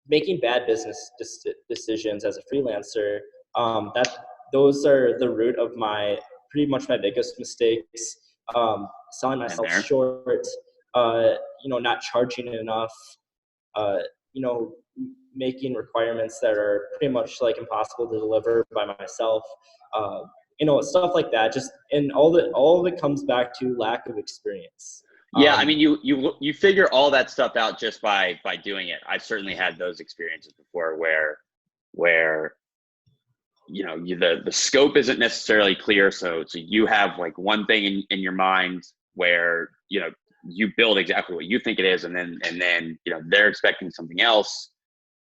making bad business decisions as a freelancer, those are the root of pretty much my biggest mistakes. Selling And myself there. short, not charging enough, uh, you know, making requirements that are pretty much like impossible to deliver by myself. Uh, stuff like that. Just and all of it comes back to lack of experience. Yeah, I mean, you figure all that stuff out just by doing it. I've certainly had those experiences before where the scope isn't necessarily clear, so you have like one thing in your mind where you build exactly what you think it is, and then they're expecting something else,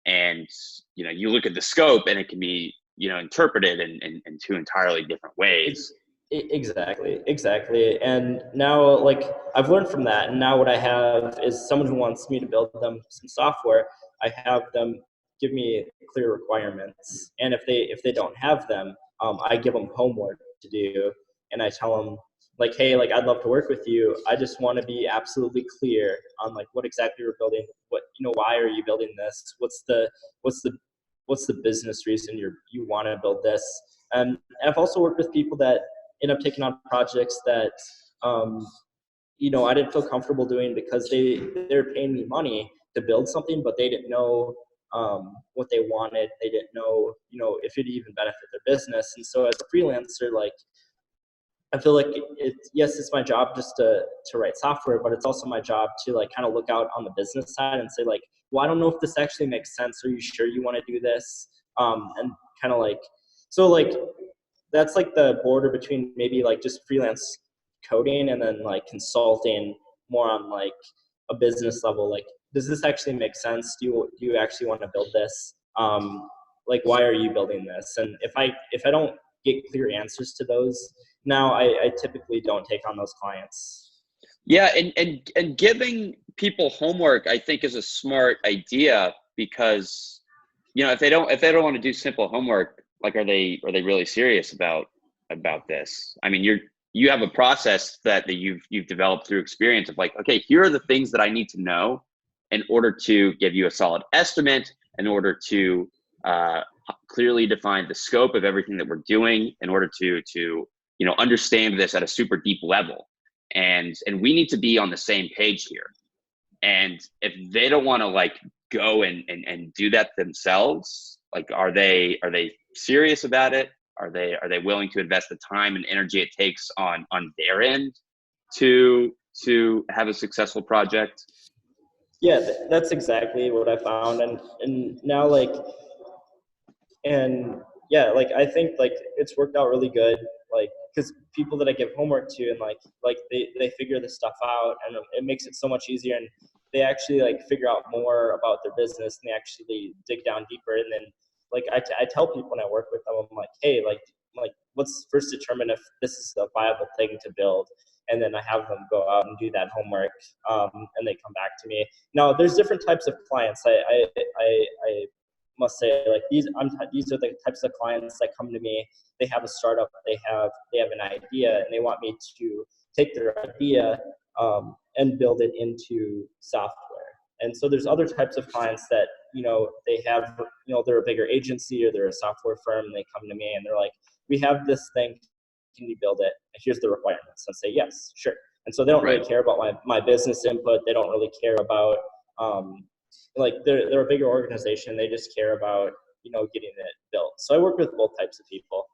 and you look at the scope and it can be interpreted in two entirely different ways. Exactly. And now, like, I've learned from that. And now what I have is someone who wants me to build them some software. I have them give me clear requirements. And if they don't have them, I give them homework to do. And I tell them, like, hey, like, I'd love to work with you. I just want to be absolutely clear on like what exactly you're building. Why are you building this? What's the what's the business reason you want to build this? And I've also worked with people that end up taking on projects that I didn't feel comfortable doing because they're paying me money to build something, but they didn't know what they wanted. They didn't know if it even benefit their business. And so as a freelancer, like I feel like it's my job just to write software, but it's also my job to like kind of look out on the business side and say like, well, I don't know if this actually makes sense. Are you sure you want to do this? And kind of like, so like that's like the border between maybe like just freelance coding and then like consulting more on like a business level. Like, does this actually make sense? Do you actually want to build this? Like, why are you building this? And if I don't get clear answers to those, now I typically don't take on those clients. Yeah, and giving people homework, I think, is a smart idea because if they don't want to do simple homework, like are they really serious about this? I mean, you have a process that you've developed through experience of like, okay, here are the things that I need to know in order to give you a solid estimate, in order to clearly define the scope of everything that we're doing, in order to understand this at a super deep level, and we need to be on the same page here. And if they don't want to like go and do that themselves, like are they serious about it? Are they willing to invest the time and energy it takes on their end to have a successful project? Yeah, that's exactly what I found. And now like and yeah, like I think like it's worked out really good, like because people that I give homework to and like they figure this stuff out, and it makes it so much easier, and they actually like figure out more about their business, and they actually dig down deeper. And then like I tell people when I work with them, I'm like, hey, like let's first determine if this is a viable thing to build, and then I have them go out and do that homework, and they come back to me. Now there's different types of clients. I must say, like these are the types of clients that come to me. They have a startup, they have an idea, and they want me to take their idea and build it into software. And so there's other types of clients that they have, they're a bigger agency or they're a software firm, and they come to me and they're like, we have this thing, can you build it, and here's the requirements, and say yes, sure. And so they don't Right. really care about my business input. They don't really care about like they're a bigger organization. They just care about getting it built. So I work with both types of people.